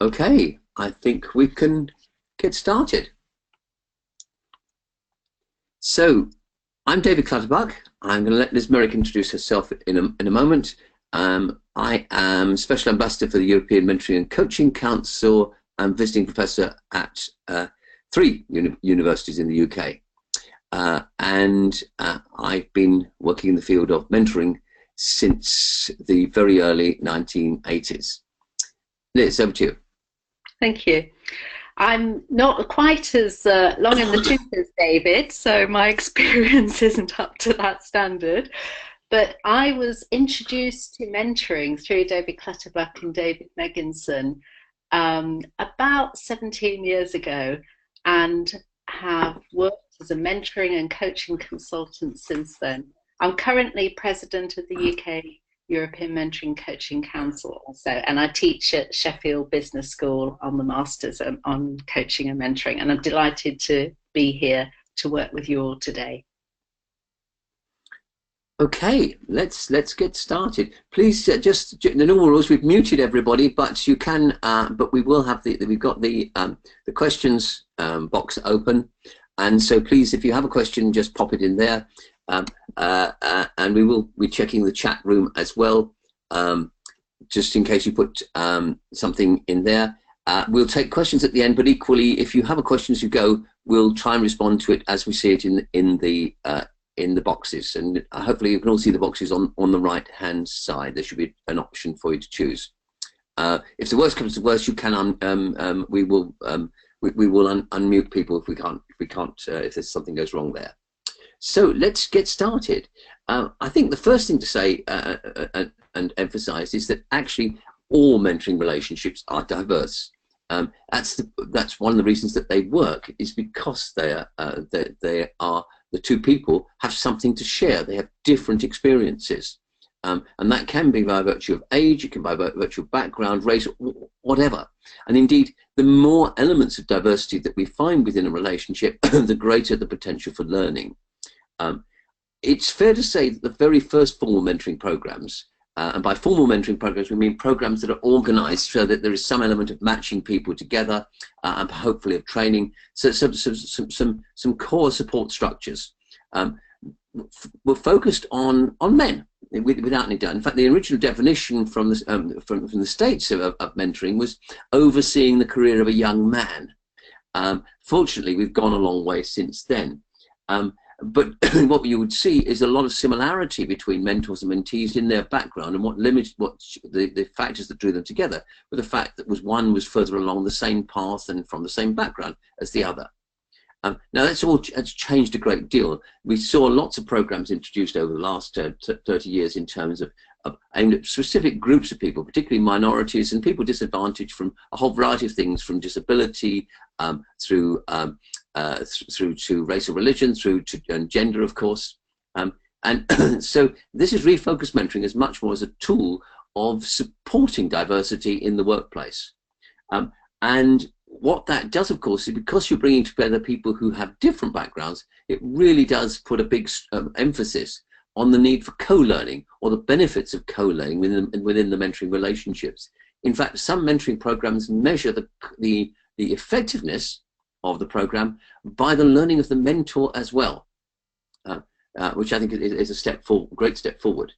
Okay, I think we can get started. So, I'm David Clutterbuck. I'm going to let Liz Merrick introduce herself in a moment. I am Special Ambassador for the European Mentoring and Coaching Council and visiting professor at three universities in the UK. I've been working in the field of mentoring since the very early 1980s. Liz, over to you. Thank you. I'm not quite as long in the tooth as David, so my experience isn't up to that standard. But I was introduced to mentoring through David Clutterbuck and David Megginson about 17 years ago, and have worked as a mentoring and coaching consultant since then. I'm currently president of the UK European Mentoring Coaching Council also, and I teach at Sheffield Business School on the Masters on Coaching and Mentoring, and I'm delighted to be here to work with you all today. Okay, let's get started. Please, just the normal rules. We've muted everybody, but you can. But we will have we've got the questions box open, and so please, if you have a question, just pop it in there. And we will be checking the chat room as well, just in case you put something in there. We'll take questions at the end, but equally, if you have a question as you go, we'll try and respond to it as we see it in the boxes. And hopefully you can all see the boxes on the right hand side. There should be an option for you to choose. If the worst comes to worst, you can we will unmute people if we can't if there's something goes wrong there. So let's get started. I think the first thing to say and emphasize is that actually all mentoring relationships are diverse. That's one of the reasons that they work, is because they are the two people have something to share. They have different experiences, and that can be by virtue of age, it can be by virtue of background, race, whatever. And indeed, the more elements of diversity that we find within a relationship, the greater the potential for learning. It's fair to say that the very first formal mentoring programs, and by formal mentoring programs we mean programs that are organized so that there is some element of matching people together, and hopefully of training, so some core support structures were focused on men without any doubt. In fact, the original definition from the States of mentoring was overseeing the career of a young man. Fortunately, we've gone a long way since then. But what you would see is a lot of similarity between mentors and mentees in their background, and what the factors that drew them together were the fact that one was further along the same path and from the same background as the other. Now that's changed a great deal. We saw lots of programs introduced over the last 30 years in terms of aimed at specific groups of people, particularly minorities and people disadvantaged from a whole variety of things, from disability through to race or religion, through to gender, of course. And so this is refocused mentoring as much more as a tool of supporting diversity in the workplace. And what that does, of course, is because you're bringing together people who have different backgrounds, it really does put a big emphasis on the need for co-learning, or the benefits of co-learning within the mentoring relationships. In fact, some mentoring programs measure the effectiveness of the program by the learning of the mentor as well, which I think is a great step forward.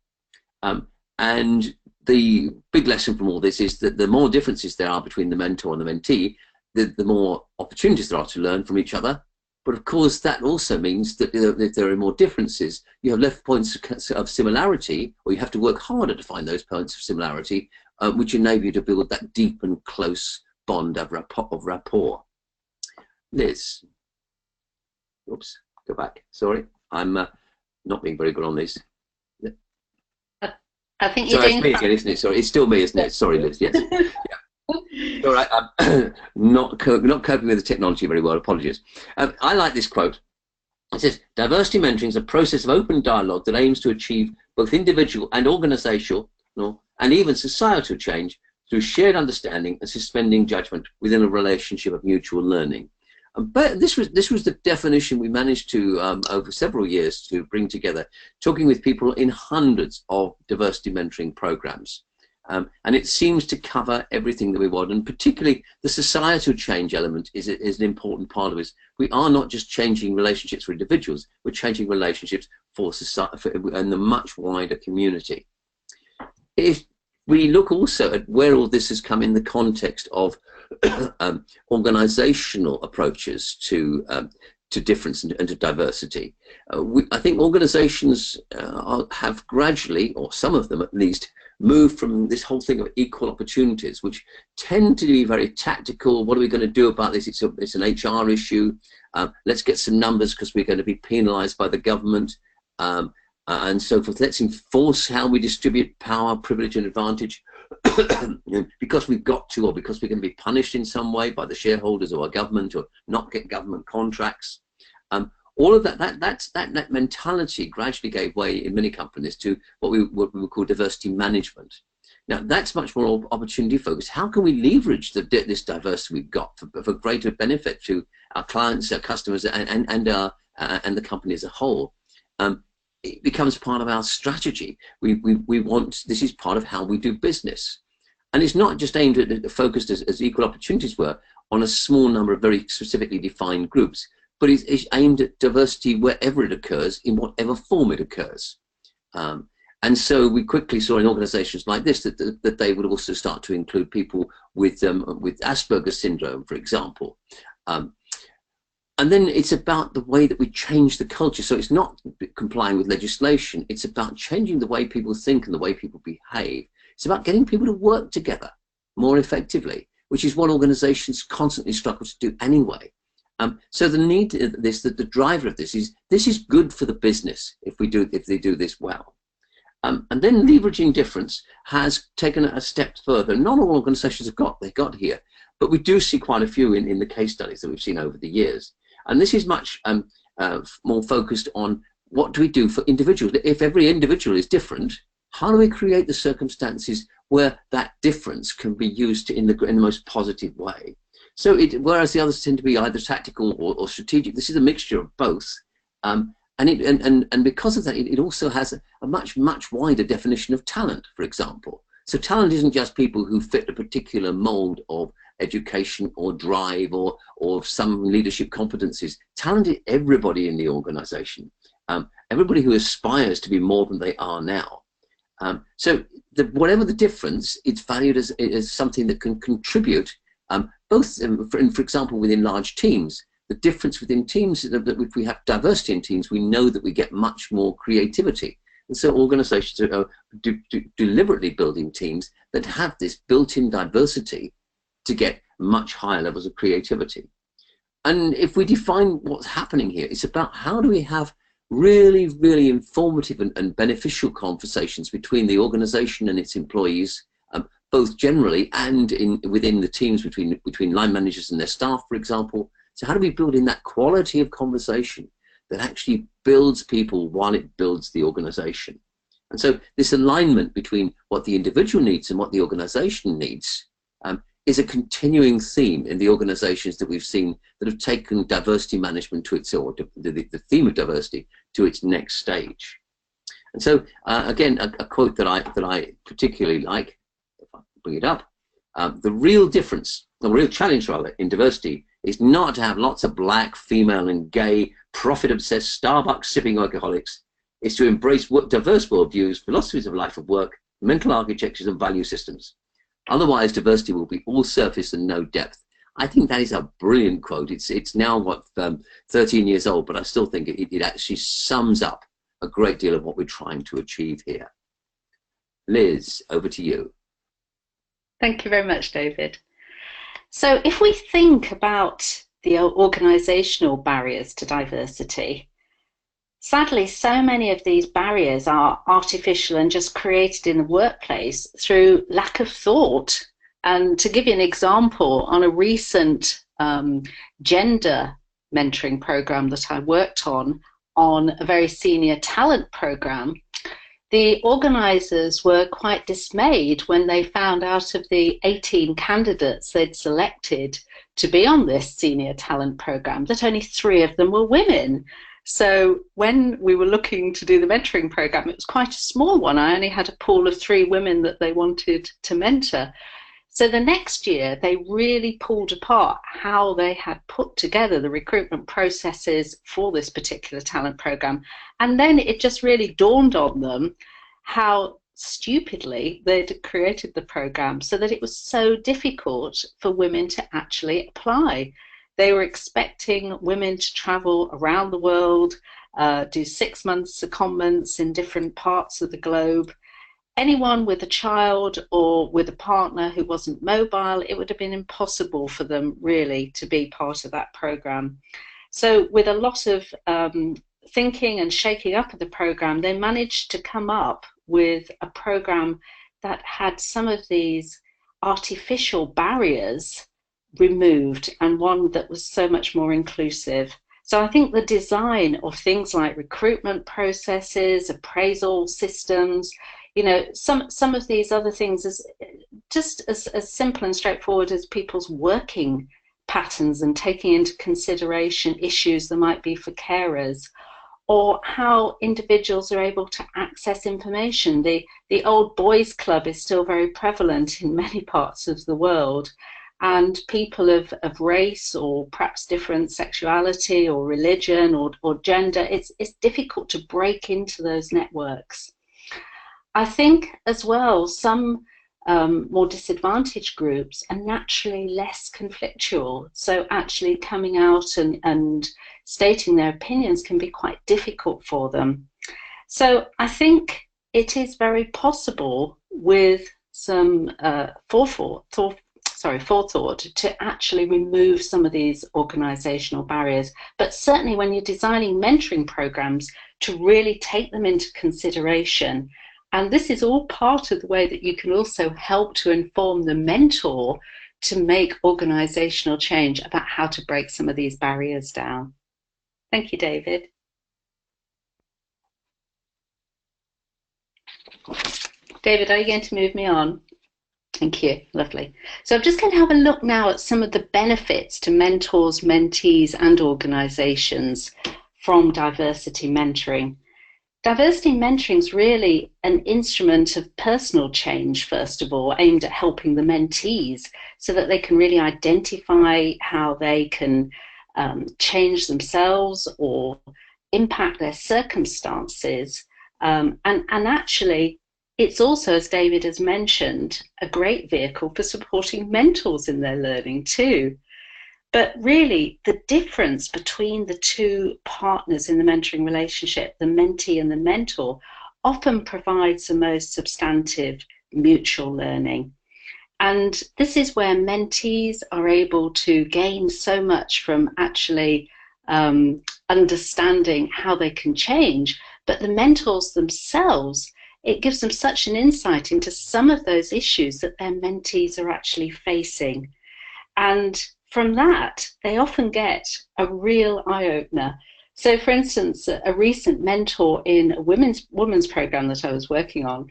And the big lesson from all this is that the more differences there are between the mentor and the mentee, the more opportunities there are to learn from each other. But of course, that also means that if there are more differences, you have less points of similarity, or you have to work harder to find those points of similarity, which enable you to build that deep and close bond of rapport. Liz, oops, go back. Sorry, I'm not being very good on this. I think you're Sorry, doing it's me again, isn't it? Sorry, it's still me, isn't it? Sorry, Liz. Yes. Yeah. All right, I'm not coping with the technology very well. Apologies. I like this quote. It says, "Diversity mentoring is a process of open dialogue that aims to achieve both individual and organizational, and even societal change through shared understanding and suspending judgment within a relationship of mutual learning." But this was the definition we managed to, over several years, to bring together, talking with people in hundreds of diversity mentoring programs. And it seems to cover everything that we want, and particularly the societal change element is an important part of it. We are not just changing relationships for individuals, we're changing relationships for society and the much wider community. If we look also at where all this has come in the context of organizational approaches to difference and to diversity, I think organizations have gradually, or some of them at least, move from this whole thing of equal opportunities, which tend to be very tactical. What are we going to do about this? It's an HR issue. Let's get some numbers because we're going to be penalized by the government, and so forth. Let's enforce how we distribute power, privilege, and advantage because we've got to, or because we're going to be punished in some way by the shareholders or our government, or not get government contracts. All of that mentality gradually gave way in many companies to what we would call diversity management. Now, that's much more opportunity focused. How can we leverage this diversity we've got for greater benefit to our clients, our customers, and the company as a whole? It becomes part of our strategy. We want, this is part of how we do business. And it's not just aimed at focused as equal opportunities were on a small number of very specifically defined groups, but it's aimed at diversity wherever it occurs, in whatever form it occurs. And so we quickly saw in organizations like this that they would also start to include people with Asperger's syndrome, for example. And then it's about the way that we change the culture. So it's not complying with legislation. It's about changing the way people think and the way people behave. It's about getting people to work together more effectively, which is what organizations constantly struggle to do anyway. So the need of this, the driver of this is good for the business if they do this well. And then leveraging difference has taken a step further. Not all organizations have got here, but we do see quite a few in the case studies that we've seen over the years. And this is much more focused on what do we do for individuals. If every individual is different, how do we create the circumstances where that difference can be used in the most positive way? So whereas the others tend to be either tactical or strategic, this is a mixture of both. And because of that, it also has a much wider definition of talent, for example. So talent isn't just people who fit a particular mold of education or drive or some leadership competencies. Talent is everybody in the organization, everybody who aspires to be more than they are now. So whatever the difference, it's valued as something that can contribute, both, for example, within large teams. The difference within teams is that if we have diversity in teams, we know that we get much more creativity. And so organizations are deliberately building teams that have this built-in diversity to get much higher levels of creativity. And if we define what's happening here, it's about how do we have really, really informative and beneficial conversations between the organization and its employees, both generally and within the teams between line managers and their staff, for example. So how do we build in that quality of conversation that actually builds people while it builds the organization? And so this alignment between what the individual needs and what the organization needs is a continuing theme in the organizations that we've seen that have taken diversity management to its, or the theme of diversity, to its next stage. And so again, a quote that I particularly like, if I can bring it up, the real difference, the real challenge rather, in diversity is not to have lots of black, female and gay, profit-obsessed, Starbucks sipping workaholics. It's to embrace diverse worldviews, philosophies of life and work, mental architectures and value systems. Otherwise, diversity will be all surface and no depth. I think that is a brilliant quote. It's now, what, 13 years old, but I still think it actually sums up a great deal of what we're trying to achieve here. Liz, over to you. Thank you very much, David. So if we think about the organisational barriers to diversity, sadly, so many of these barriers are artificial and just created in the workplace through lack of thought. And to give you an example, on a recent gender mentoring program that I worked on a very senior talent program, the organisers were quite dismayed when they found out of the 18 candidates they'd selected to be on this senior talent program that only 3 of them were women. So when we were looking to do the mentoring program, it was quite a small one. I only had a pool of 3 women that they wanted to mentor. So the next year, they really pulled apart how they had put together the recruitment processes for this particular talent program. And then it just really dawned on them how stupidly they'd created the program so that it was so difficult for women to actually apply. They were expecting women to travel around the world, do 6 months secondments in different parts of the globe. Anyone with a child or with a partner who wasn't mobile, it would have been impossible for them really to be part of that program. So with a lot of thinking and shaking up of the program, they managed to come up with a program that had some of these artificial barriers removed and one that was so much more inclusive. So I think the design of things like recruitment processes, appraisal systems, some of these other things is just as simple and straightforward as people's working patterns and taking into consideration issues there might be for carers, or how individuals are able to access information. The old boys club is still very prevalent in many parts of the world, and people of race or perhaps different sexuality or religion or gender, it's difficult to break into those networks. I think as well, some more disadvantaged groups are naturally less conflictual. So actually coming out and stating their opinions can be quite difficult for them. So I think it is very possible with some forethought to actually remove some of these organisational barriers. But certainly when you're designing mentoring programs, to really take them into consideration. And this is all part of the way that you can also help to inform the mentor to make organisational change about how to break some of these barriers down. Thank you, David. David, are you going to move me on? Thank you. Lovely. So I'm just going to have a look now at some of the benefits to mentors, mentees, and organisations from diversity mentoring. Diversity mentoring is really an instrument of personal change, first of all, aimed at helping the mentees so that they can really identify how they can change themselves or impact their circumstances. And actually, it's also, as David has mentioned, a great vehicle for supporting mentors in their learning too. But really, the difference between the two partners in the mentoring relationship, the mentee and the mentor, often provides the most substantive mutual learning. And this is where mentees are able to gain so much from actually understanding how they can change, but the mentors themselves, it gives them such an insight into some of those issues that their mentees are actually facing. And from that, they often get a real eye-opener. So, for instance, a recent mentor in a women's program that I was working on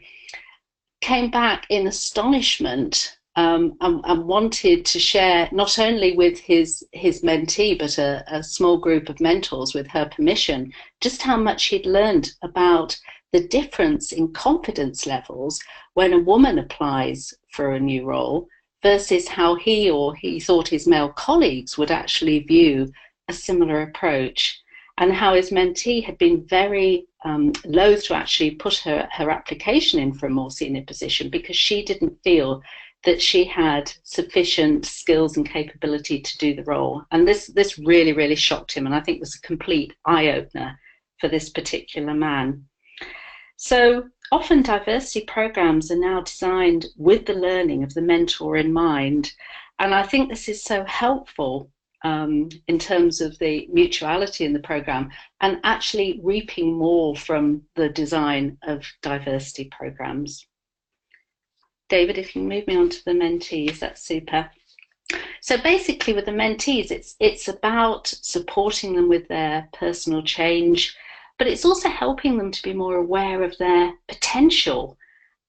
came back in astonishment and wanted to share not only with his mentee, but a small group of mentors with her permission, just how much he'd learned about the difference in confidence levels when a woman applies for a new role versus how he thought his male colleagues would actually view a similar approach, and how his mentee had been very loath to actually put her application in for a more senior position because she didn't feel that she had sufficient skills and capability to do the role. And this really, really shocked him, and I think was a complete eye-opener for this particular man. So often diversity programs are now designed with the learning of the mentor in mind. And I think this is so helpful in terms of the mutuality in the program and actually reaping more from the design of diversity programs. David, if you move me on to the mentees, that's super. So basically with the mentees, it's about supporting them with their personal change, but it's also helping them to be more aware of their potential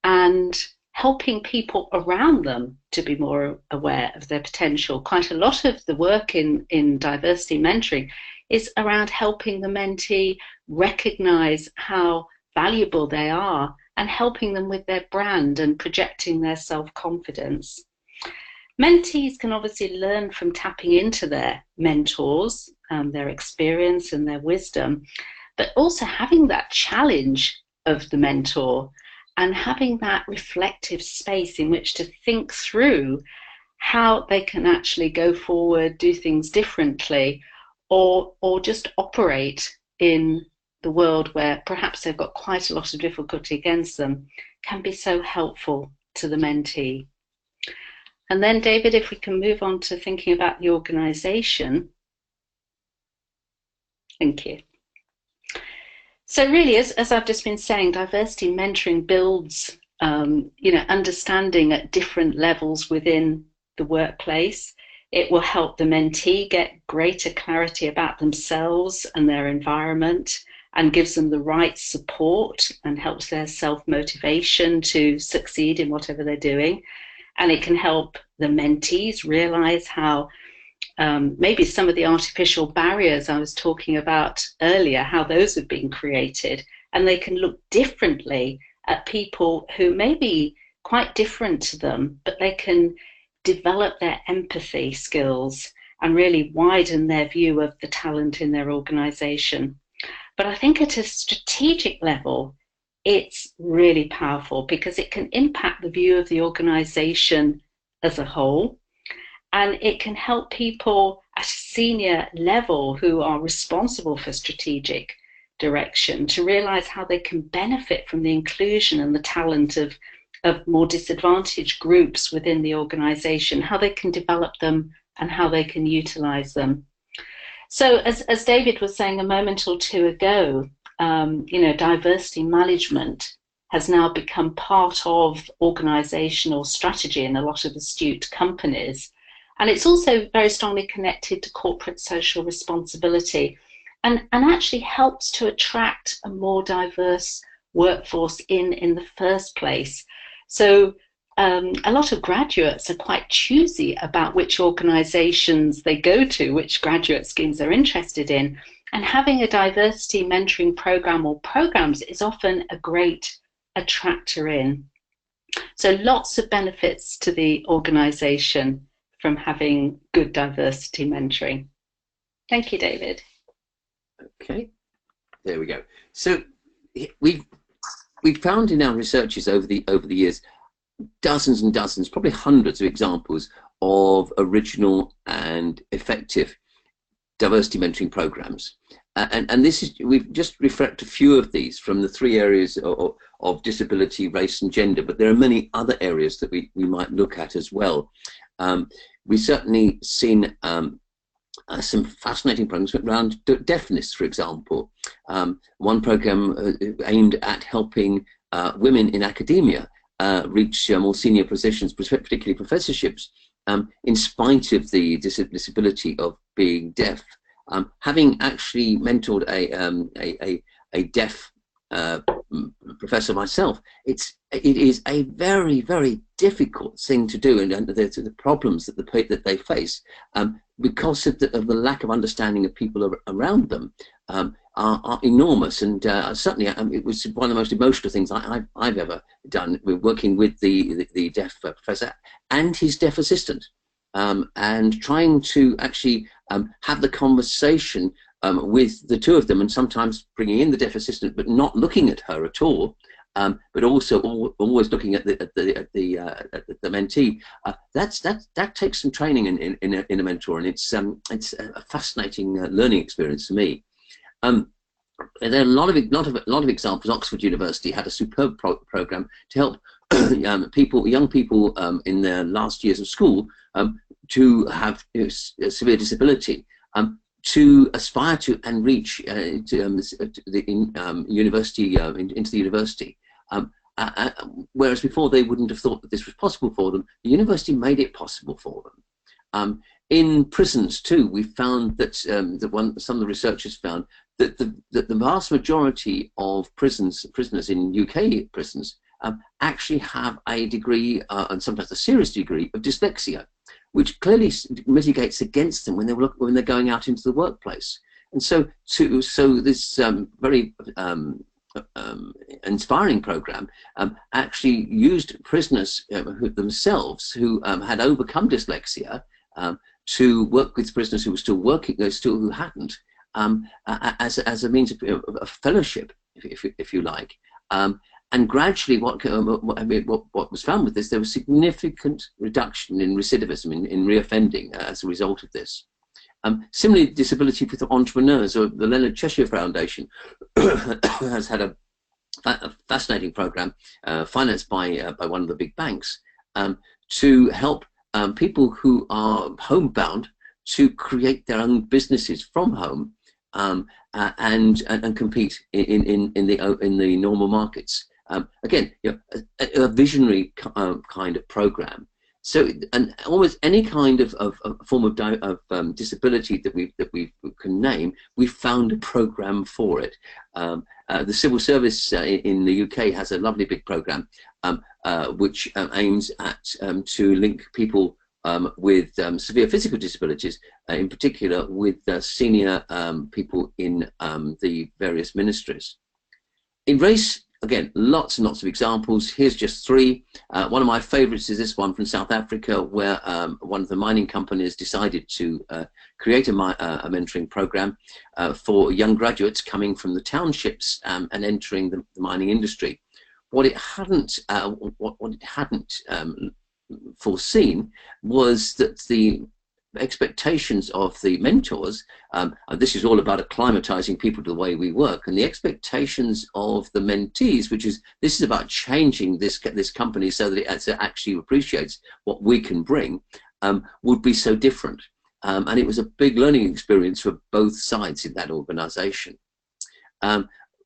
and helping people around them to be more aware of their potential. Quite a lot of the work in diversity mentoring is around helping the mentee recognize how valuable they are and helping them with their brand and projecting their self-confidence. Mentees can obviously learn from tapping into their mentors, their experience and their wisdom, but also having that challenge of the mentor and having that reflective space in which to think through how they can actually go forward, do things differently, or just operate in the world where perhaps they've got quite a lot of difficulty against them, can be so helpful to the mentee. And then, David, if we can move on to thinking about the organisation. Thank you. So really, as I've just been saying, diversity mentoring builds understanding at different levels within the workplace. It will help the mentee get greater clarity about themselves and their environment, and gives them the right support and helps their self-motivation to succeed in whatever they're doing. And it can help the mentees realize how maybe some of the artificial barriers I was talking about earlier, how those have been created, and they can look differently at people who may be quite different to them, but they can develop their empathy skills and really widen their view of the talent in their organization. But I think at a strategic level, it's really powerful because it can impact the view of the organization as a whole, and it can help people at a senior level who are responsible for strategic direction to realize how they can benefit from the inclusion and the talent of more disadvantaged groups within the organization, how they can develop them and how they can utilize them. So as David was saying a moment or two ago, diversity management has now become part of organizational strategy in a lot of astute companies. And it's also very strongly connected to corporate social responsibility, and actually helps to attract a more diverse workforce in the first place. So a lot of graduates are quite choosy about which organizations they go to, which graduate schemes they're interested in. And having a diversity mentoring program or programs is often a great attractor in. So lots of benefits to the organization from having good diversity mentoring. Thank you, David. Okay, there we go. So we've found in our researches over the years dozens and dozens, probably hundreds of examples of original and effective diversity mentoring programs. And this is, we've just reflected a few of these from the three areas of disability, race and gender, but there are many other areas that we might look at as well. We've certainly seen some fascinating programs around deafness, for example. One program aimed at helping women in academia reach more senior positions, particularly professorships, in spite of the disability of being deaf. Having actually mentored a deaf professor myself, it is a very, very difficult thing to do, and the problems that they face because of the lack of understanding of people around them are enormous. And certainly it was one of the most emotional things I've ever done. We're working with the deaf professor and his deaf assistant, and trying to actually have the conversation with the two of them, and sometimes bringing in the deaf assistant but not looking at her at all, but also always looking at the mentee. That takes some training in a mentor, and it's a fascinating learning experience for me. There are a lot of examples. Oxford University had a superb program to help young people in their last years of school to have severe disability, to aspire to and reach into the university. Whereas before they wouldn't have thought that this was possible for them. The university made it possible for them. In prisons too, we found that some of the researchers found that the vast majority of prisoners in UK prisons actually have a degree, and sometimes a serious degree, of dyslexia, which clearly mitigates against them when they're going out into the workplace. And so this very inspiring program actually used prisoners themselves who had overcome dyslexia to work with prisoners who were still working, who hadn't, as a means of fellowship, if you like. And gradually, what was found with this, there was significant reduction in recidivism, in reoffending as a result of this. Similarly, disability with entrepreneurs, or the Leonard Cheshire Foundation has had a fascinating program financed by one of the big banks to help people who are homebound to create their own businesses from home and compete in the normal markets. Again, a visionary kind of program. So, and almost any kind of form of disability that we can name, we found a program for it. The civil service in the UK has a lovely big program which aims at to link people with severe physical disabilities, in particular with senior people in the various ministries. In race, again, lots and lots of examples. Here's just three. One of my favorites is this one from South Africa, where one of the mining companies decided to create a mentoring program for young graduates coming from the townships and entering the mining industry. What it hadn't foreseen was that the expectations of the mentors, this is all about acclimatizing people to the way we work, and the expectations of the mentees, this is about changing this company so that it actually appreciates what we can bring, would be so different. And it was a big learning experience for both sides in that organization.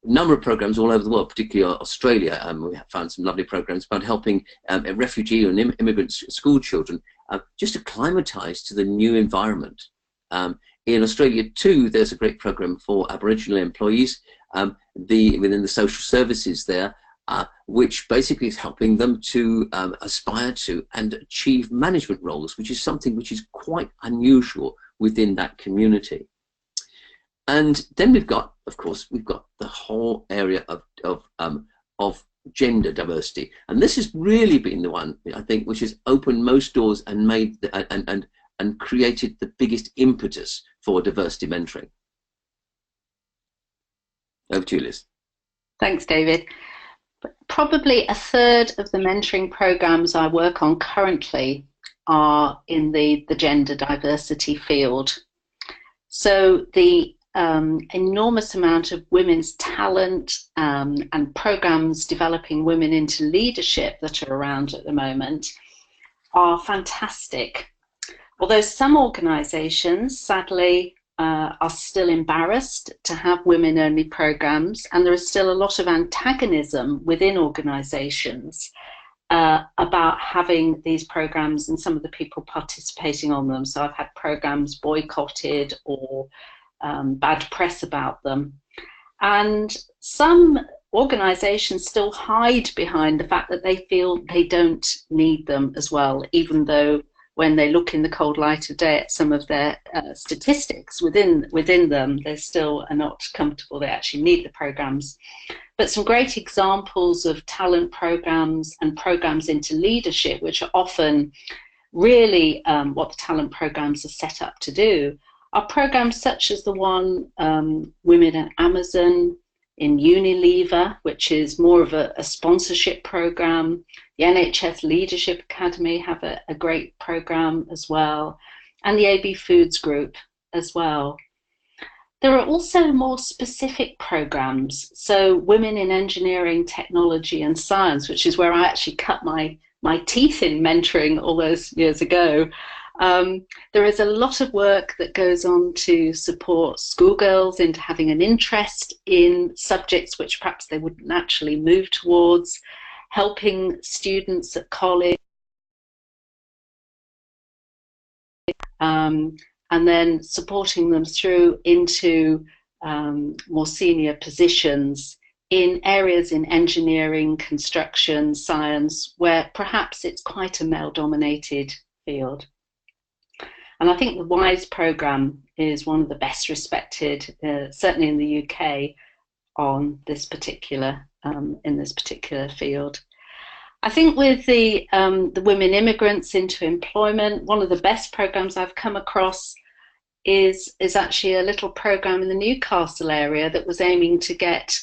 Number of programs all over the world, particularly Australia. We have found some lovely programs about helping refugee and immigrant school children just acclimatise to the new environment. In Australia too, there's a great program for Aboriginal employees within the social services there, which basically is helping them to aspire to and achieve management roles, which is something which is quite unusual within that community. And then we've got, of course, the whole area of gender diversity, and this has really been the one, I think, which has opened most doors and made and created the biggest impetus for diversity mentoring. Over to you, Liz. Thanks, David. Probably a third of the mentoring programs I work on currently are in the gender diversity field. So the enormous amount of women's talent and programs developing women into leadership that are around at the moment are fantastic. Although some organisations, sadly, are still embarrassed to have women-only programs, and there is still a lot of antagonism within organisations about having these programs and some of the people participating on them. So I've had programs boycotted or bad press about them. And some organisations still hide behind the fact that they feel they don't need them as well, even though when they look in the cold light of day at some of their statistics within them, they still are not comfortable they actually need the programs. But some great examples of talent programs and programs into leadership, which are often really what the talent programs are set up to do, are programs such as the one Women at Amazon, in Unilever, which is more of a sponsorship program. The NHS Leadership Academy have a great program as well, and the AB Foods Group as well. There are also more specific programs. So Women in Engineering, Technology and Science, which is where I actually cut my teeth in mentoring all those years ago. There is a lot of work that goes on to support schoolgirls into having an interest in subjects which perhaps they wouldn't naturally move towards, helping students at college, and then supporting them through into more senior positions in areas in engineering, construction, science, where perhaps it's quite a male-dominated field. And I think the WISE programme is one of the best respected, certainly in the UK, on this particular in this particular field. I think with the women immigrants into employment, one of the best programs I've come across is actually a little program in the Newcastle area that was aiming to get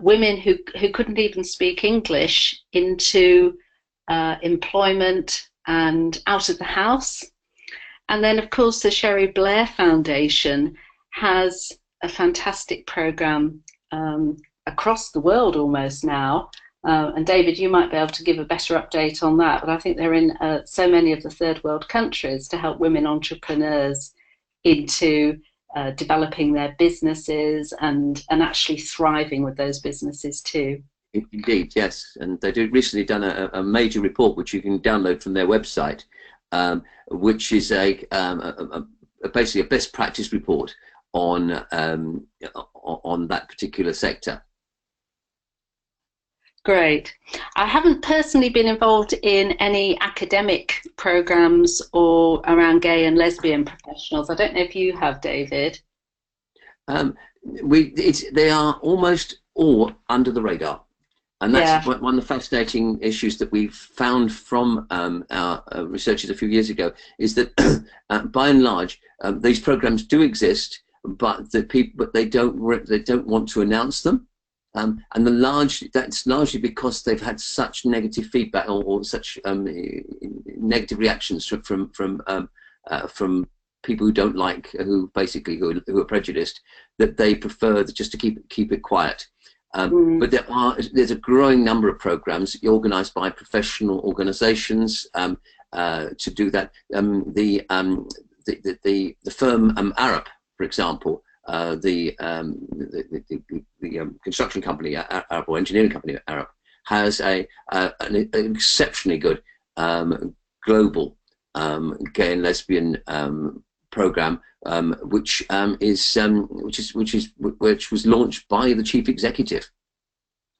women who couldn't even speak English into employment and out of the house. And then, of course, the Sherry Blair Foundation has a fantastic program across the world almost now. And David, you might be able to give a better update on that, but I think they're in so many of the third world countries to help women entrepreneurs into developing their businesses and actually thriving with those businesses too. Indeed, yes. And they recently done a major report which you can download from their website, which is basically a best practice report on that particular sector. Great. I haven't personally been involved in any academic programs or around gay and lesbian professionals. I don't know if you have, David. They are almost all under the radar. And that's one of the fascinating issues that we've found from our researchers a few years ago, is that by and large, these programs do exist, but they don't want to announce them. And that's largely because they've had such negative feedback or such negative reactions from people who don't like, who are prejudiced, that they prefer just to keep it quiet. But there's a growing number of programs organised by professional organisations to do that. The firm Arup, for example, the construction company Arup, or engineering company Arup, has an exceptionally good global gay and lesbian program, which was launched by the chief executive.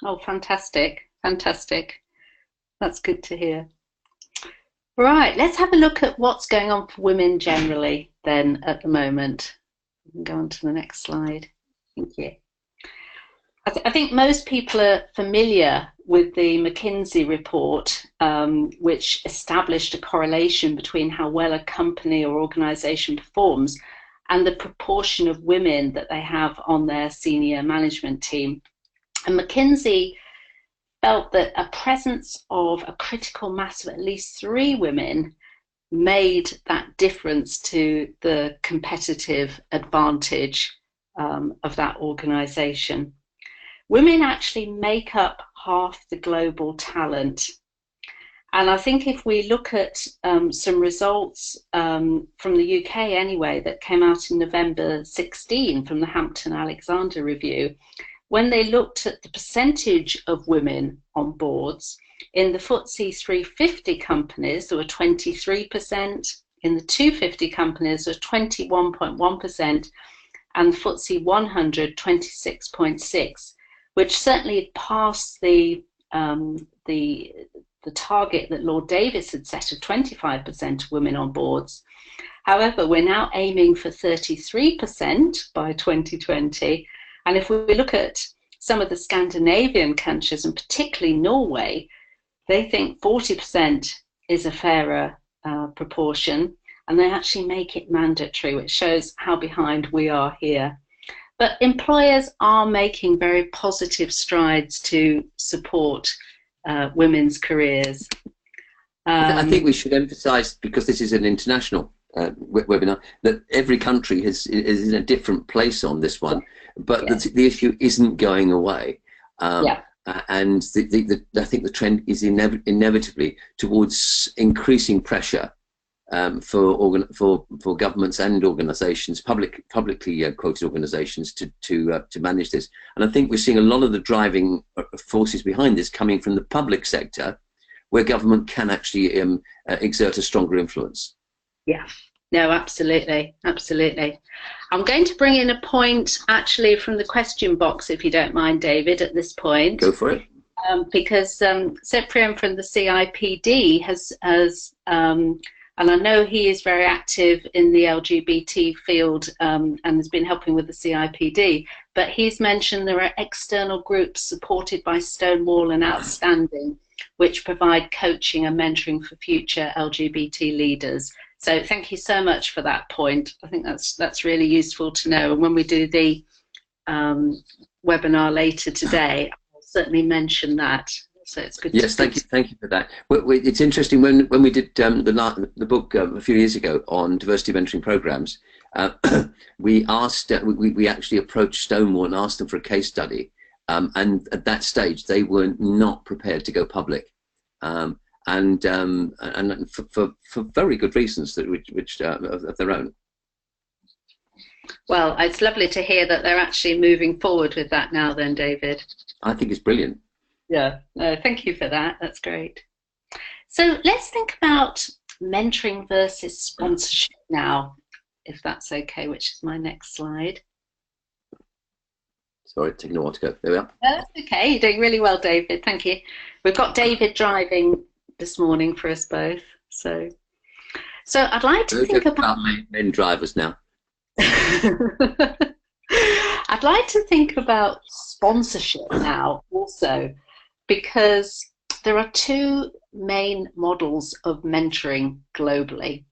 Oh, fantastic, fantastic. That's good to hear. Right, let's have a look at what's going on for women generally then at the moment. We can go on to the next slide. Thank you. I think most people are familiar with the McKinsey report, which established a correlation between how well a company or organisation performs and the proportion of women that they have on their senior management team. And McKinsey felt that a presence of a critical mass of at least 3 women made that difference to the competitive advantage of that organisation. Women actually make up half the global talent. And I think if we look at some results from the UK anyway, that came out in November 16 from the Hampton-Alexander Review, when they looked at the percentage of women on boards, in the FTSE 350 companies, there were 23%, in the 250 companies, there was 21.1%, and the FTSE 100, 26.6%. which certainly passed the target that Lord Davis had set of 25% of women on boards. However, we're now aiming for 33% by 2020. And if we look at some of the Scandinavian countries, and particularly Norway, they think 40% is a fairer proportion, and they actually make it mandatory, which shows how behind we are here. But employers are making very positive strides to support women's careers. I think we should emphasise, because this is an international webinar, that every country is in a different place on this one, but the issue isn't going away. And I think the trend is inevitably towards increasing pressure for governments and organisations, publicly quoted organisations, to manage this. And I think we're seeing a lot of the driving forces behind this coming from the public sector, where government can actually exert a stronger influence. Yeah, no, absolutely, absolutely. I'm going to bring in a point actually from the question box, if you don't mind, David, at this point. Go for it. Because Cyprian from the CIPD has And I know he is very active in the LGBT field and has been helping with the CIPD. But he's mentioned there are external groups supported by Stonewall and Outstanding, which provide coaching and mentoring for future LGBT leaders. So thank you so much for that point. I think that's really useful to know. And when we do the webinar later today, I'll certainly mention that. So it's good. Yes, thank you for that. It's interesting when we did the book a few years ago on diversity mentoring programs. We asked, we actually approached Stonewall and asked them for a case study, and at that stage they were not prepared to go public, and for very good reasons which of their own. Well, it's lovely to hear that they're actually moving forward with that now. Then, David, I think it's brilliant. Yeah, no, thank you for that. That's great. So let's think about mentoring versus sponsorship now, if that's okay, which is my next slide. Sorry, taking a while to go. There we are. That's okay. You're doing really well, David. Thank you. We've got David driving this morning for us both. So I'd like to think about men drivers now. I'd like to think about sponsorship now also, because there are two main models of mentoring globally.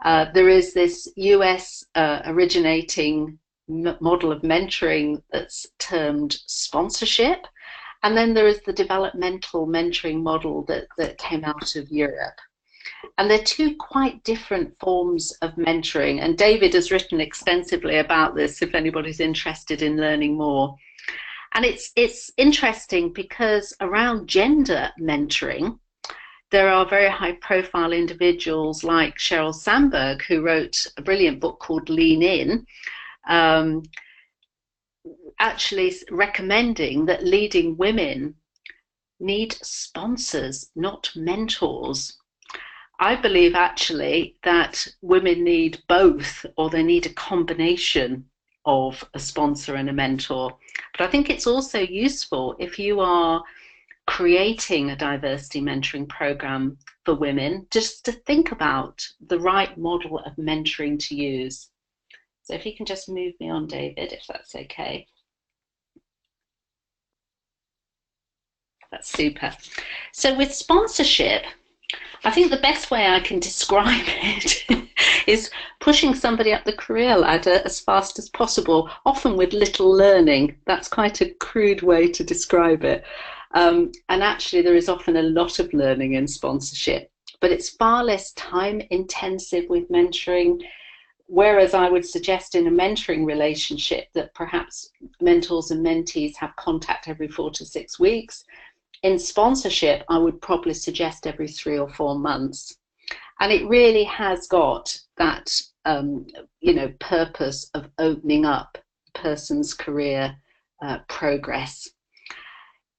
There is this US originating model of mentoring that's termed sponsorship, and then there is the developmental mentoring model that came out of Europe. And they're two quite different forms of mentoring, and David has written extensively about this if anybody's interested in learning more. And it's interesting because around gender mentoring, there are very high-profile individuals like Sheryl Sandberg, who wrote a brilliant book called Lean In, actually recommending that leading women need sponsors, not mentors. I believe actually that women need both, or they need a combination of a sponsor and a mentor. But I think it's also useful if you are creating a diversity mentoring program for women, just to think about the right model of mentoring to use. So if you can just move me on, David, if that's okay. That's super. So with sponsorship, I think the best way I can describe it is pushing somebody up the career ladder as fast as possible, often with little learning. That's quite a crude way to describe it. And actually, there is often a lot of learning in sponsorship, but it's far less time intensive with mentoring. Whereas I would suggest in a mentoring relationship that perhaps mentors and mentees have contact every 4 to 6 weeks. In sponsorship, I would probably suggest every 3 or 4 months. And it really has got that, purpose of opening up a person's career progress.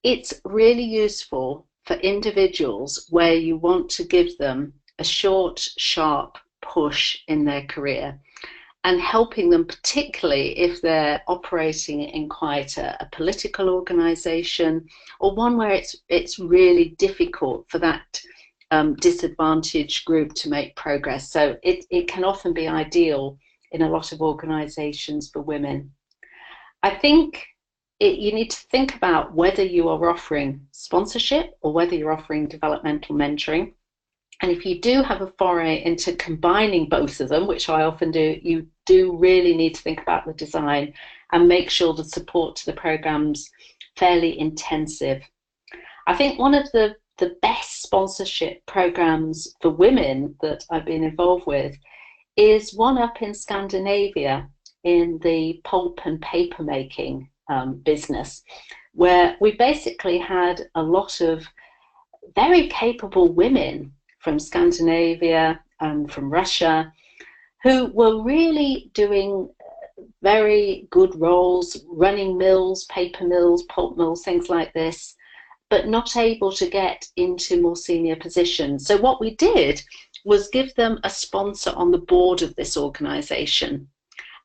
It's really useful for individuals where you want to give them a short, sharp push in their career, and helping them, particularly if they're operating in quite a political organization, or one where it's really difficult for that disadvantaged group to make progress. So it can often be ideal in a lot of organizations for women. I think you need to think about whether you are offering sponsorship or whether you're offering developmental mentoring. And if you do have a foray into combining both of them, which I often do, you do really need to think about the design and make sure the support to the program's fairly intensive. I think one of the best sponsorship programs for women that I've been involved with is one up in Scandinavia in the pulp and paper making business, where we basically had a lot of very capable women from Scandinavia and from Russia who were really doing very good roles, running mills, paper mills, pulp mills, things like this, but not able to get into more senior positions. So what we did was give them a sponsor on the board of this organization.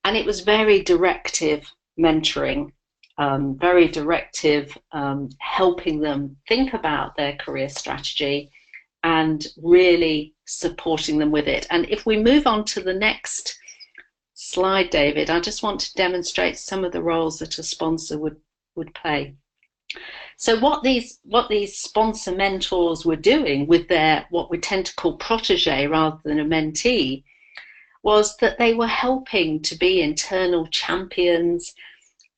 And it was very directive mentoring, very directive, helping them think about their career strategy and really supporting them with it. And if we move on to the next slide, David, I just want to demonstrate some of the roles that a sponsor would play. So what these sponsor mentors were doing with their, what we tend to call protege rather than a mentee, was that they were helping to be internal champions.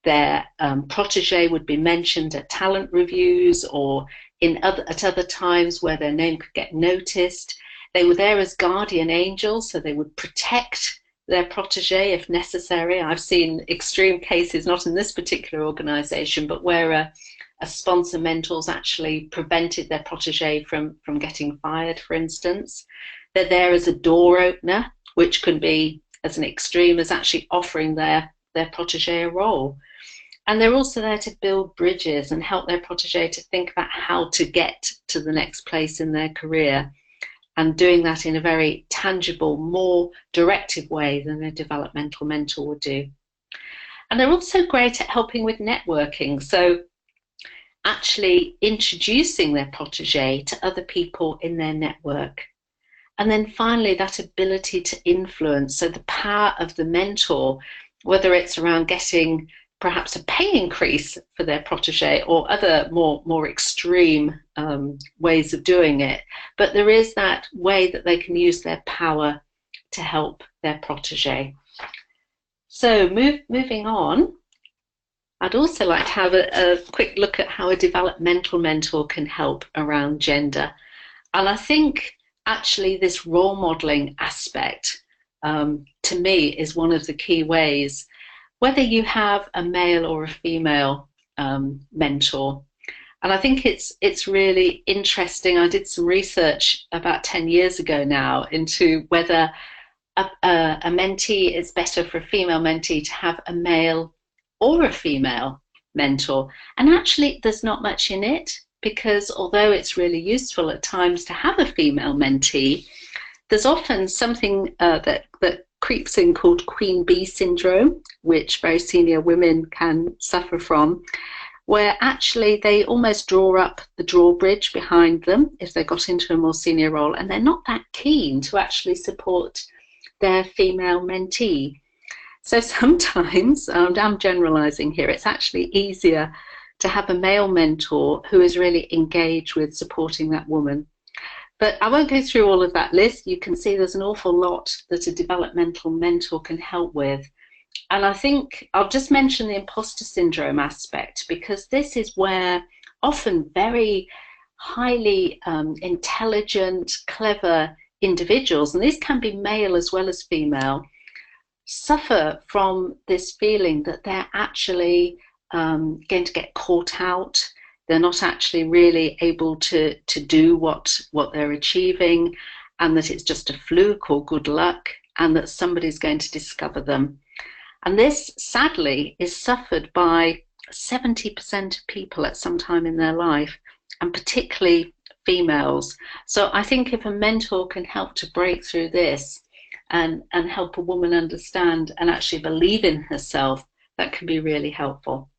Their protege would be mentioned at talent reviews or at other times where their name could get noticed. They were there as guardian angels, so they would protect their protege if necessary. I've seen extreme cases, not in this particular organisation, but where a sponsor mentors actually prevented their protege from getting fired, for instance. They're there as a door opener, which can be as an extreme as actually offering their protege a role. And they're also there to build bridges and help their protege to think about how to get to the next place in their career, and doing that in a very tangible, more directive way than a developmental mentor would do. And they're also great at helping with networking. So actually introducing their protege to other people in their network. And then finally, that ability to influence. So the power of the mentor, whether it's around getting perhaps a pay increase for their protege or other more extreme ways of doing it, but there is that way that they can use their power to help their protege. So moving on, I'd also like to have a quick look at how a developmental mentor can help around gender. And I think actually this role modeling aspect, to me, is one of the key ways, whether you have a male or a female mentor. And I think it's really interesting. I did some research about 10 years ago now into whether a mentee, is better for a female mentee to have a male or a female mentor. And actually there's not much in it, because although it's really useful at times to have a female mentee, there's often something that creeps in called queen bee syndrome, which very senior women can suffer from, where actually they almost draw up the drawbridge behind them if they got into a more senior role, and they're not that keen to actually support their female mentee. So sometimes, I'm generalizing here, it's actually easier to have a male mentor who is really engaged with supporting that woman. But I won't go through all of that list. You can see there's an awful lot that a developmental mentor can help with. And I think I'll just mention the imposter syndrome aspect, because this is where often very highly intelligent, clever individuals, and these can be male as well as female, suffer from this feeling that they're actually going to get caught out. They're not actually really able to do what they're achieving, and that it's just a fluke or good luck, and that somebody's going to discover them. And this, sadly, is suffered by 70% of people at some time in their life, and particularly females. So I think if a mentor can help to break through this and help a woman understand and actually believe in herself, that can be really helpful.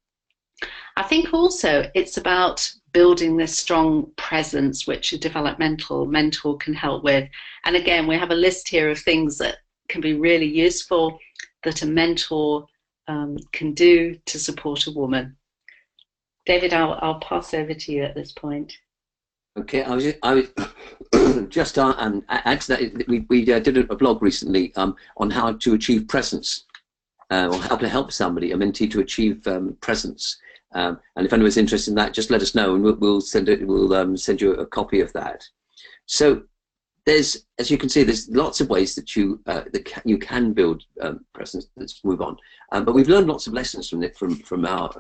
I think also it's about building this strong presence, which a developmental mentor can help with. And again, we have a list here of things that can be really useful that a mentor can do to support a woman. David, I'll pass over to you at this point. Okay, I was just add to that. We did a blog recently on how to achieve presence, or how to help somebody, a mentee, to achieve presence. And if anyone's interested in that, just let us know, and we'll send it. We'll send you a copy of that. So there's, as you can see, there's lots of ways that you can build presence. Let's move on. But we've learned lots of lessons from it, from our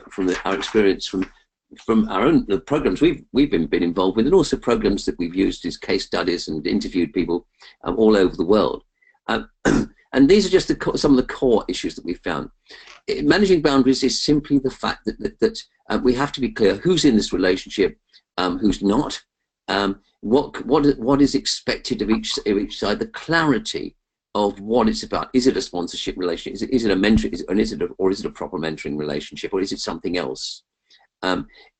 experience, from our own programs we've been involved with, and also programs that we've used as case studies and interviewed people all over the world. And these are just some of the core issues that we found. Managing boundaries is simply the fact that we have to be clear who's in this relationship, who's not, what is expected of each side, the clarity of what it's about. Is it a sponsorship relationship? Is it a mentoring? Or is it a proper mentoring relationship? Or is it something else?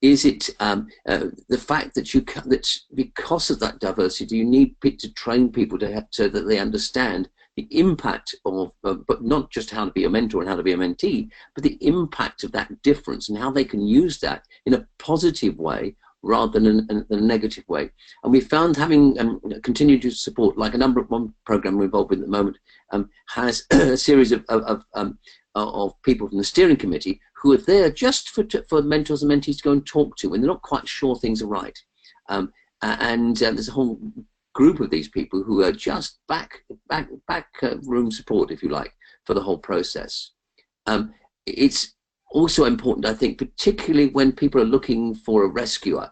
Is it the fact that that because of that diversity, you need to train people so that they understand the impact of, but not just how to be a mentor and how to be a mentee, but the impact of that difference and how they can use that in a positive way rather than a negative way. And we found having continued to support, like a number of one program we're involved with at the moment, has a series of people from the steering committee who are there just for mentors and mentees to go and talk to when they're not quite sure things are right. There's a whole group of these people who are just back room support, if you like, for the whole process. It's also important, I think, particularly when people are looking for a rescuer,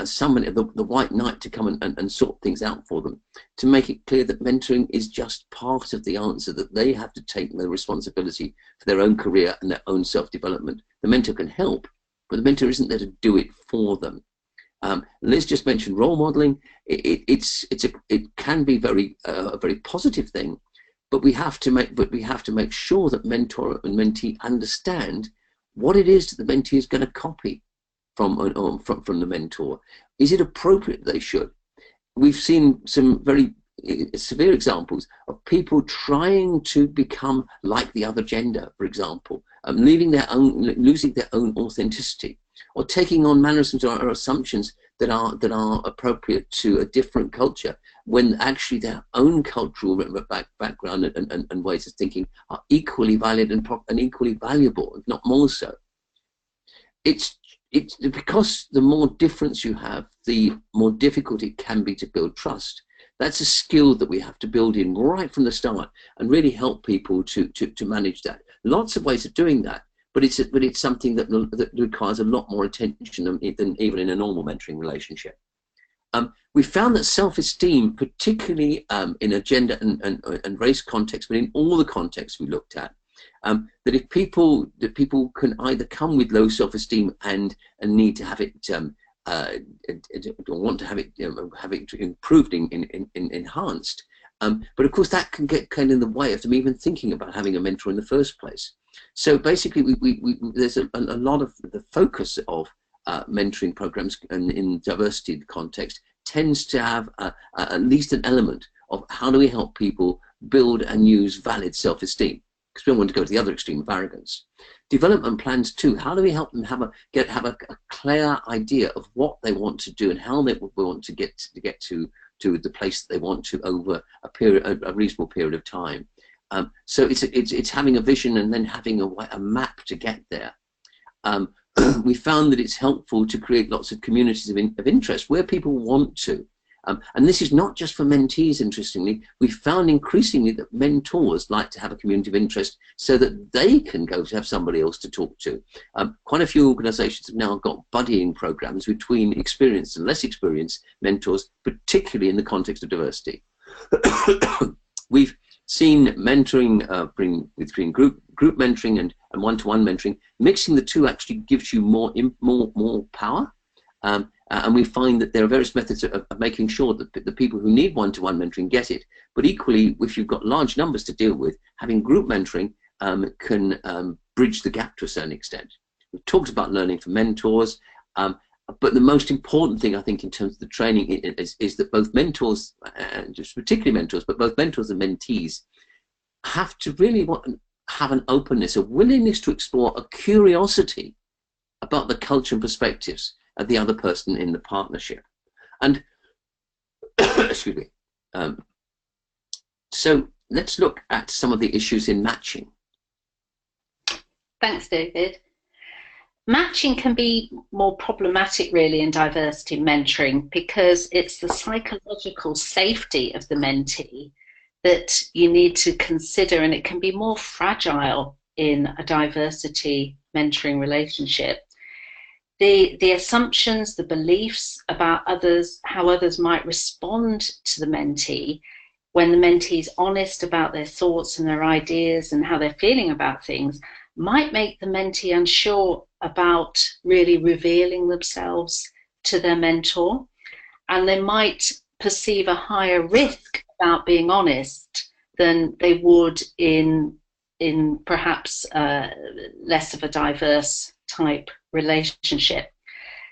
someone, the white knight, to come and sort things out for them, to make it clear that mentoring is just part of the answer, that they have to take the responsibility for their own career and their own self-development. The mentor can help, but the mentor isn't there to do it for them. Liz just mentioned role modeling. It can be a very positive thing, but we have to make sure that mentor and mentee understand what it is that the mentee is going to copy from the mentor. Is it appropriate they should? We've seen some very severe examples of people trying to become like the other gender, for example, losing their own authenticity, or taking on mannerisms or assumptions that are appropriate to a different culture, when actually their own cultural background and ways of thinking are equally valid and equally valuable, if not more so. It's because the more difference you have, the more difficult it can be to build trust. That's a skill that we have to build in right from the start and really help people to manage that. Lots of ways of doing that, but it's something that requires a lot more attention than even in a normal mentoring relationship. We found that self-esteem, particularly in a gender and race context, but in all the contexts we looked at, that if people can either come with low self-esteem and need to have it or want to have it improved, enhanced, but of course that can get kind of in the way of them even thinking about having a mentor in the first place. So basically, there's a lot of the focus of mentoring programs and in diversity context tends to have at least an element of how do we help people build and use valid self-esteem, because we don't want to go to the other extreme of arrogance. Development plans too. How do we help them have a clear idea of what they want to do and how they want to get to the place that they want to over a reasonable period of time. So it's having a vision and then having a map to get there. We found that it's helpful to create lots of communities of interest where people want to. And this is not just for mentees, interestingly. We found increasingly that mentors like to have a community of interest so that they can go to have somebody else to talk to. Quite a few organizations have now got buddying programs between experienced and less experienced mentors, particularly in the context of diversity. We've seen mentoring between group mentoring and one-to-one mentoring. Mixing the two actually gives you more power. And we find that there are various methods of making sure that the people who need one-to-one mentoring get it. But equally, if you've got large numbers to deal with, having group mentoring can bridge the gap to a certain extent. We've talked about learning from mentors, but the most important thing, I think, in terms of the training is that both mentors, and just particularly mentors, but both mentors and mentees have to really have an openness, a willingness to explore, a curiosity about the culture and perspectives of the other person in the partnership. And excuse me. So let's look at some of the issues in matching. Thanks, David. Matching can be more problematic really in diversity mentoring because it's the psychological safety of the mentee that you need to consider, and it can be more fragile in a diversity mentoring relationship. The assumptions, the beliefs about others, how others might respond to the mentee when the mentee is honest about their thoughts and their ideas and how they're feeling about things might make the mentee unsure about really revealing themselves to their mentor, and they might perceive a higher risk about being honest than they would in perhaps less of a diverse type relationship.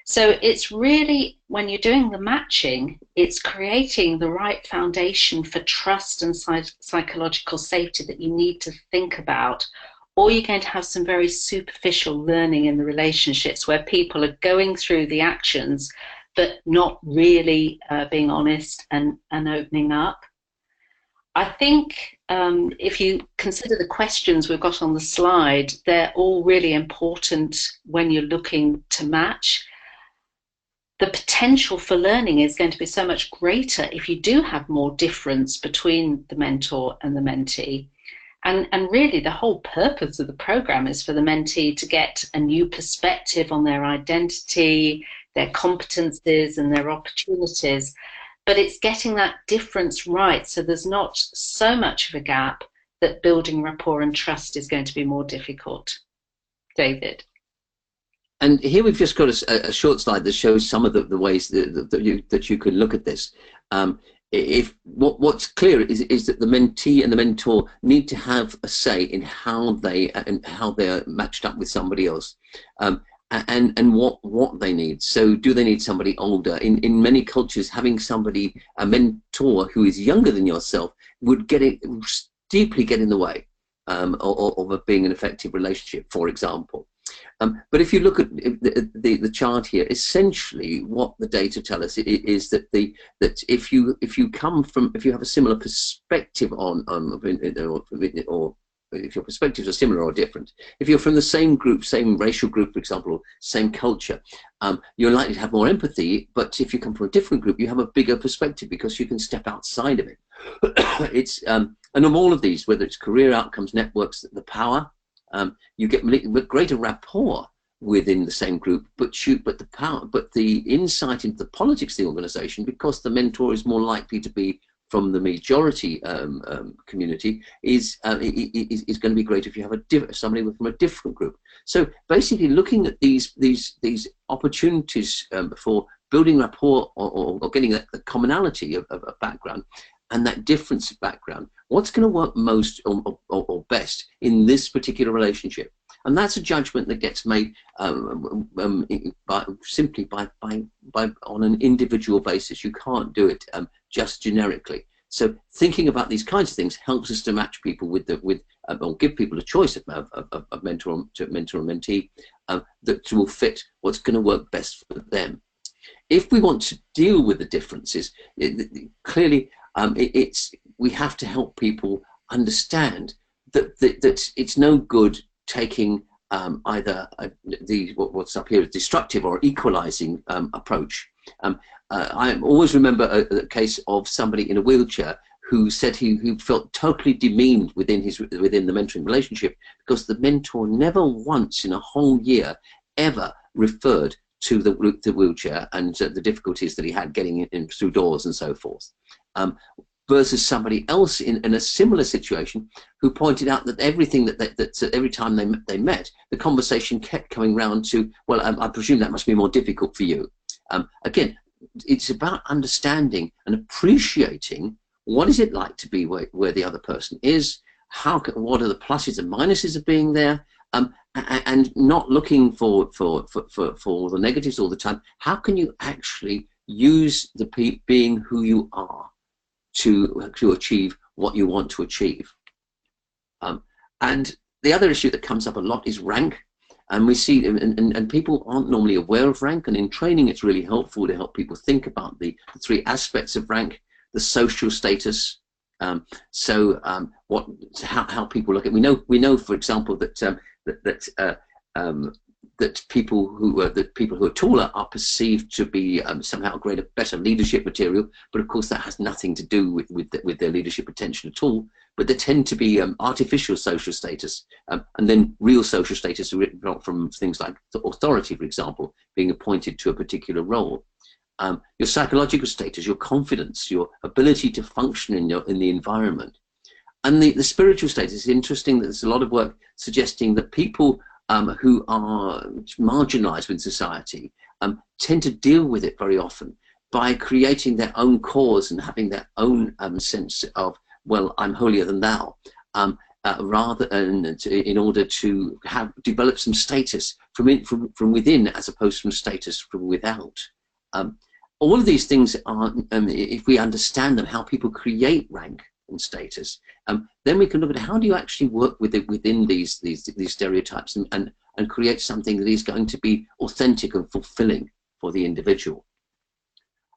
So it's really, when you're doing the matching, it's creating the right foundation for trust and psychological safety that you need to think about, or you're going to have some very superficial learning in the relationships where people are going through the actions but not really being honest and opening up. I think if you consider the questions we've got on the slide, they're all really important when you're looking to match. The potential for learning is going to be so much greater if you do have more difference between the mentor and the mentee. And really the whole purpose of the program is for the mentee to get a new perspective on their identity, their competencies and their opportunities. But it's getting that difference right so there's not so much of a gap that building rapport and trust is going to be more difficult. David. And here we've just got a short slide that shows some of the ways that you could look at this. If what's clear is that the mentee and the mentor need to have a say in how they're matched up with somebody else, and what they need. So do they need somebody older? In many cultures, having a mentor who is younger than yourself would deeply get in the way of being an effective relationship, for example. But if you look at the chart here, essentially what the data tell us is that if you have a similar perspective or if your perspectives are similar or different, if you're from the same group, same racial group, for example, or same culture, you're likely to have more empathy. But if you come from a different group, you have a bigger perspective because you can step outside of it. And of all of these, whether it's career outcomes, networks, the power. You get greater rapport within the same group, but the insight into the politics of the organization, because the mentor is more likely to be from the majority community, is going to be great if you have somebody from a different group. So basically, looking at these opportunities for building rapport or getting the commonality of background and that difference of background, what's going to work most or best in this particular relationship? And that's a judgment that gets made simply by on an individual basis. You can't do it just generically. So thinking about these kinds of things helps us to match people or give people a choice of mentor or mentee that will fit what's going to work best for them. If we want to deal with the differences, clearly we have to help people understand that it's no good taking either what's up here is destructive or equalizing approach. I always remember a case of somebody in a wheelchair who said he felt totally demeaned within the mentoring relationship because the mentor never once in a whole year ever referred to the wheelchair and the difficulties that he had getting in through doors and so forth. Versus somebody else in a similar situation who pointed out that everything that every time they met, the conversation kept coming round to, well, I presume that must be more difficult for you. Again, it's about understanding and appreciating what is it like to be where the other person is, what are the pluses and minuses of being there, and not looking for the negatives all the time. How can you actually use being who you are to achieve what you want to achieve? And the other issue that comes up a lot is rank. And we see, and people aren't normally aware of rank, and in training it's really helpful to help people think about the three aspects of rank: the social status, how people look at. We know, for example, that people who are taller are perceived to be somehow better leadership material, but of course that has nothing to do with their leadership potential at all. But there tend to be artificial social status, and then real social status from things like authority, for example, being appointed to a particular role. Your psychological status, your confidence, your ability to function in the environment, and the spiritual status. Is interesting that there's a lot of work suggesting that people who are marginalized in society tend to deal with it very often by creating their own cause and having their own sense of, well, I'm holier than thou. rather in order to develop some status from within, as opposed from status from without. All of these things are, if we understand them, how people create rank and status, then we can look at how do you actually work with it within these stereotypes and create something that is going to be authentic and fulfilling for the individual.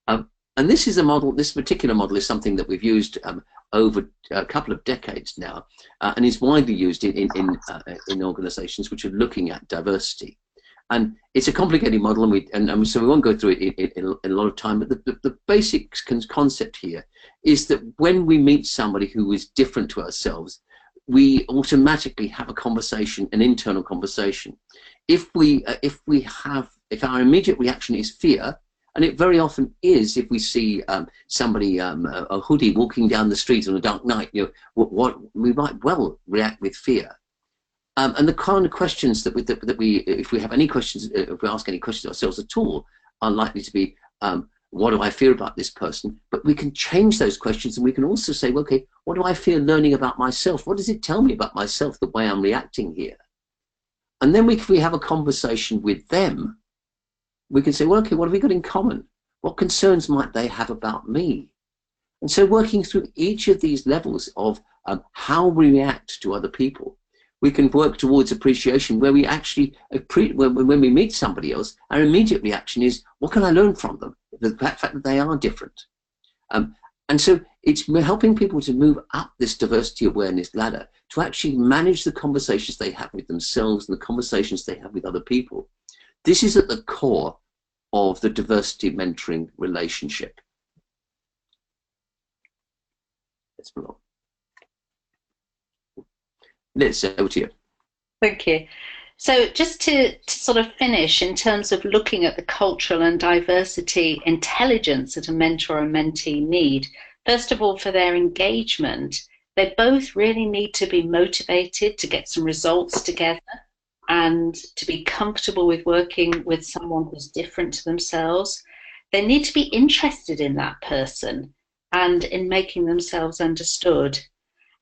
And this is a model, this particular model is something that we've used over a couple of decades now, and is widely used in organizations which are looking at diversity. And it's a complicated model, and so we won't go through it in a lot of time, but the basic concept here is that when we meet somebody who is different to ourselves, we automatically have a conversation, an internal conversation. If our immediate reaction is fear, and it very often is, if we see somebody, a hoodie walking down the street on a dark night, what we might well react with fear. And the kind of questions that we, if we have any questions, if we ask any questions ourselves at all, are likely to be, what do I fear about this person? But we can change those questions, and we can also say, well, okay, what do I fear learning about myself? What does it tell me about myself, the way I'm reacting here? And then if we have a conversation with them, we can say, well, okay, what have we got in common? What concerns might they have about me? And so working through each of these levels of how we react to other people, we can work towards appreciation, where we actually, when we meet somebody else, our immediate reaction is, what can I learn from them? The fact that they are different. And so it's helping people to move up this diversity awareness ladder, to actually manage the conversations they have with themselves and the conversations they have with other people. This is at the core of the diversity mentoring relationship. Let's move on. Liz, over to you. Thank you. So just to sort of finish in terms of looking at the cultural and diversity intelligence that a mentor and mentee need, first of all, for their engagement, they both really need to be motivated to get some results together, and to be comfortable with working with someone who's different to themselves. They need to be interested in that person and in making themselves understood.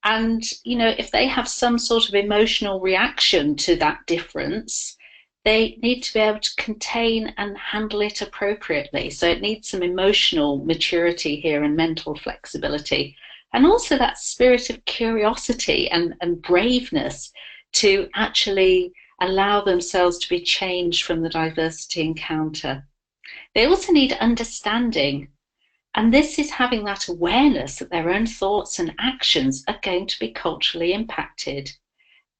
And, if they have some sort of emotional reaction to that difference, they need to be able to contain and handle it appropriately. So it needs some emotional maturity here and mental flexibility. And also that spirit of curiosity and braveness to actually allow themselves to be changed from the diversity encounter. They also need understanding, and this is having that awareness that their own thoughts and actions are going to be culturally impacted.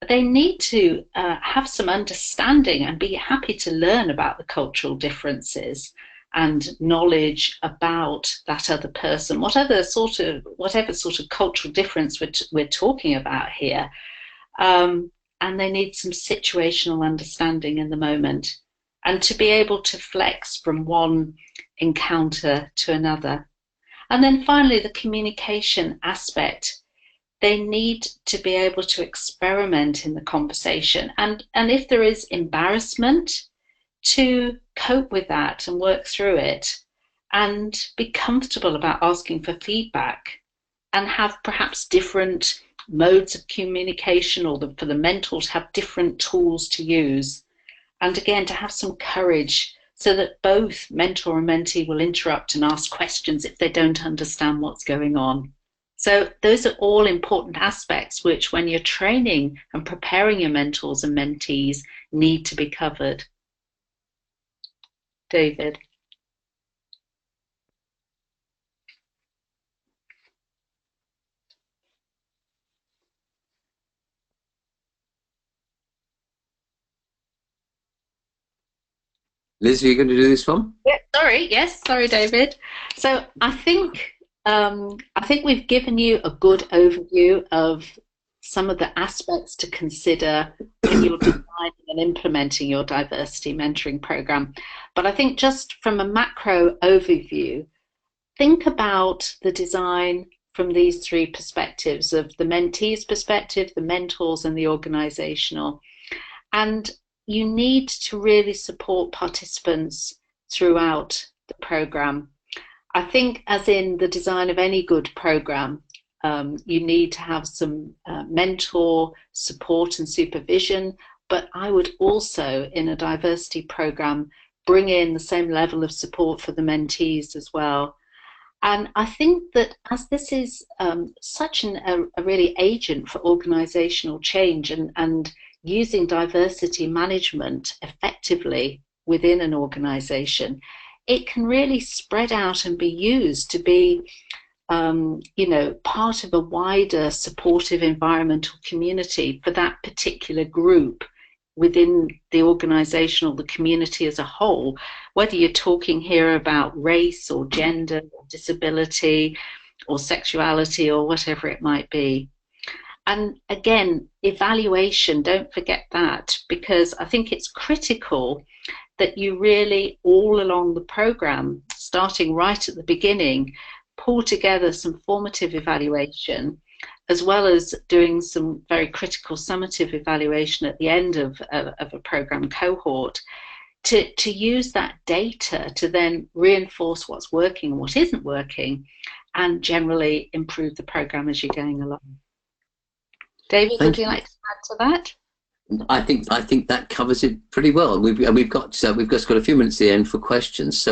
They need to have some understanding and be happy to learn about the cultural differences and knowledge about that other person, whatever sort of cultural difference we're talking about here. And they need some situational understanding in the moment, and to be able to flex from one encounter to another. And then finally, the communication aspect. They need to be able to experiment in the conversation, and if there is embarrassment, to cope with that and work through it, and be comfortable about asking for feedback, and have perhaps different modes of communication, or for the mentor to have different tools to use. And again, to have some courage so that both mentor and mentee will interrupt and ask questions if they don't understand what's going on. So those are all important aspects which, when you're training and preparing your mentors and mentees, need to be covered. David. Liz, are you going to do this one? Yeah, sorry, David. So I think we've given you a good overview of some of the aspects to consider when you're designing and implementing your diversity mentoring program. But I think just from a macro overview, think about the design from these three perspectives, of the mentee's perspective, the mentors, and the organizational. And you need to really support participants throughout the program. I think, as in the design of any good program, you need to have some mentor support and supervision, but I would also, in a diversity program, bring in the same level of support for the mentees as well. And I think that as this is such a really agent for organizational change and using diversity management effectively within an organization, it can really spread out and be used to be part of a wider supportive environmental community for that particular group within the organization or the community as a whole, whether you're talking here about race or gender or disability or sexuality or whatever it might be. And again, evaluation, don't forget that, because I think it's critical that you really, all along the program, starting right at the beginning, pull together some formative evaluation, as well as doing some very critical summative evaluation at the end of a program cohort, to use that data to then reinforce what's working and what isn't working, and generally improve the program as you're going along. David, would you like to add to that? I think that covers it pretty well. We've just got a few minutes at the end for questions. So